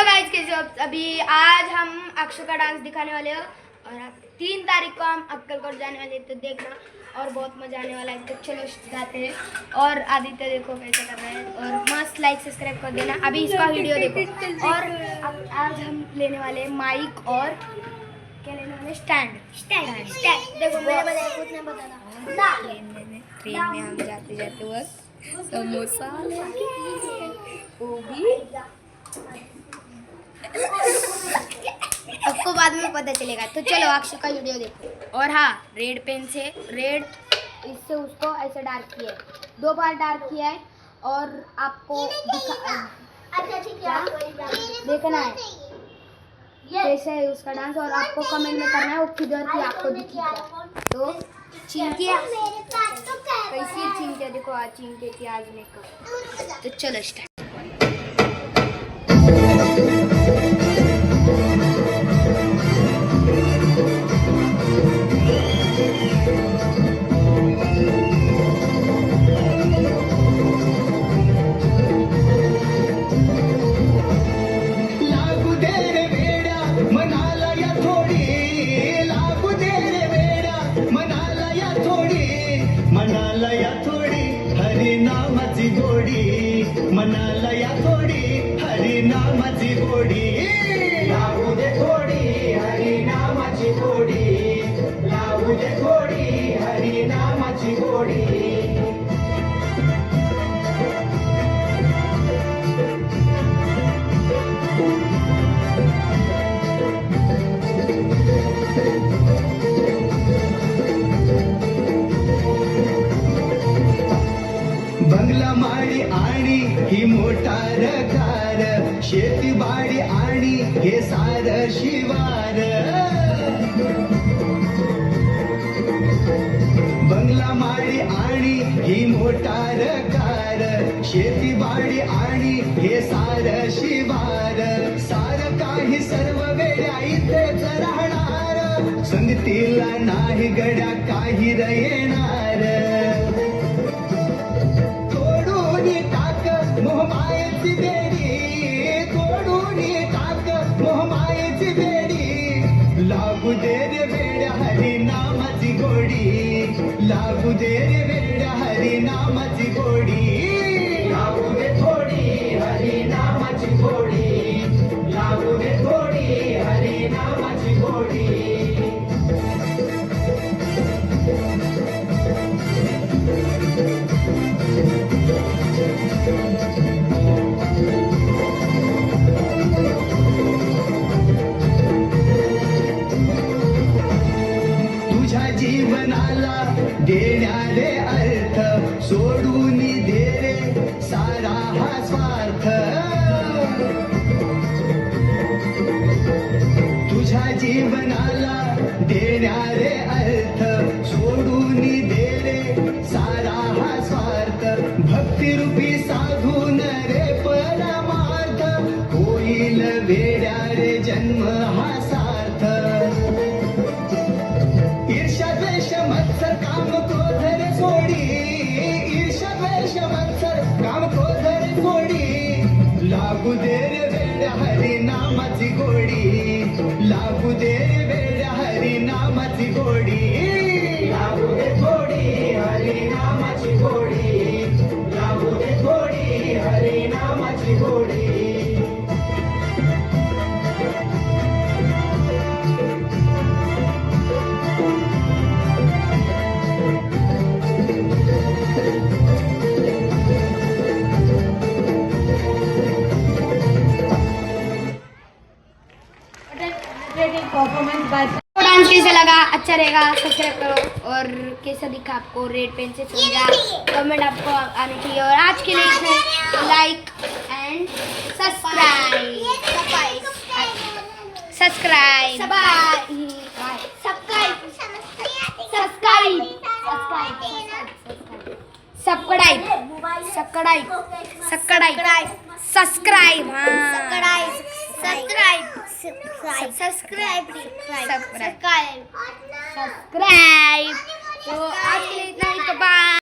Guys, कैसे हो? अभी आज हम अक्षु का डांस दिखाने वाले हैं और 3 तारीख को हम अक्कलकोट जाने वाले हैं, तो देखना और बहुत मजा आने वाला है। तो चलो जाते हैं। और आदित्य देखो कैसे कर रहे हैं और मस्त लाइक सब्सक्राइब कर देना। अभी इसका वीडियो देखो। और आज हम लेने वाले हैं माइक और क्या लेने वाले, स्टैंड। देखो मेरे बताया कुछ नहीं बताना। ट्रेन में हम जाते जाते वक्त समोसा वो भी आपको बाद में पता चलेगा। तो चलो अक्षय का वीडियो देखो। और हाँ, रेड पेन से रेड इससे उसको ऐसे डार्क किया है, 2 बार डार्क किया है। और आपको देखना है कैसे है उसका डांस, और आपको कमेंट में करना है वो किधर की आपको दिखी क्या। तो चिंकिया कैसी चिंकिया देखो, आज चिंके की आज मेकअप। तो चलो स्टार्ट। मनालया थोडी हरी नामाची गोडी, मनालया थोडी हरी नामाची गोडी, लागू दे थोडी हरी नामाची गोडी, लागू दे थोडी हरी नामाची गोडी। बंगला माडी आणि ही मोटार कार, शेतीबाडी आणि हे सार शिवार, बंगला माडी आणि ही मोटार कार, शेतीबाडी आणि हे सार शिवार, सार काही सर्व वेळा इथेच राहणार, संगतीला नाही गड्या काही येणार, मोहमायेची बेडी तोडून टाक, मोहमायेची बेडी, लागू दे रे वेड्या हरी नामाची गोडी, लागू दे रे वेड्या हरी नामाची गोडी, लागू दे थोडी हरी नामाची गोडी, लागू दे थोडी हरी नामाची गोडी। तुझ्या जीवनाला देणारे अर्थ सोडून दे रे सारा हा स्वार्थ, तुझ्या जीवनाला देणारे अर्थ सोडून दे रे सारा हा स्वार्थ, भक्तिरूपी साधून रे परमार्थ, होईल वेड्या रे जन्म हा सार्थ, ईर्ष्या द्वेष मत्सर काम क्रोध रे सोडी, ईर्ष्या द्वेष मत्सर काम क्रोध रे सोडी, लागू दे रे वेड्या हरी नामाची गोडी, लागू दे रे वेड्या हरी नामाची गोडी, लागू दे थोडी हरी नामाची गोडी, लागू दे थोडी हरी नामाची गोडी। डांस कैसे लगा, अच्छा रहेगा, सब्सक्राइब करो। और कैसा दिखा आपको, रेड पेन से समझा, कमेंट आपको आने चाहिए। और आज के लिए इतना ही, लाइक एंड सब्सक्राइब, सब्सक्राइब। तो आज के लिए इतना ही, तो बाय।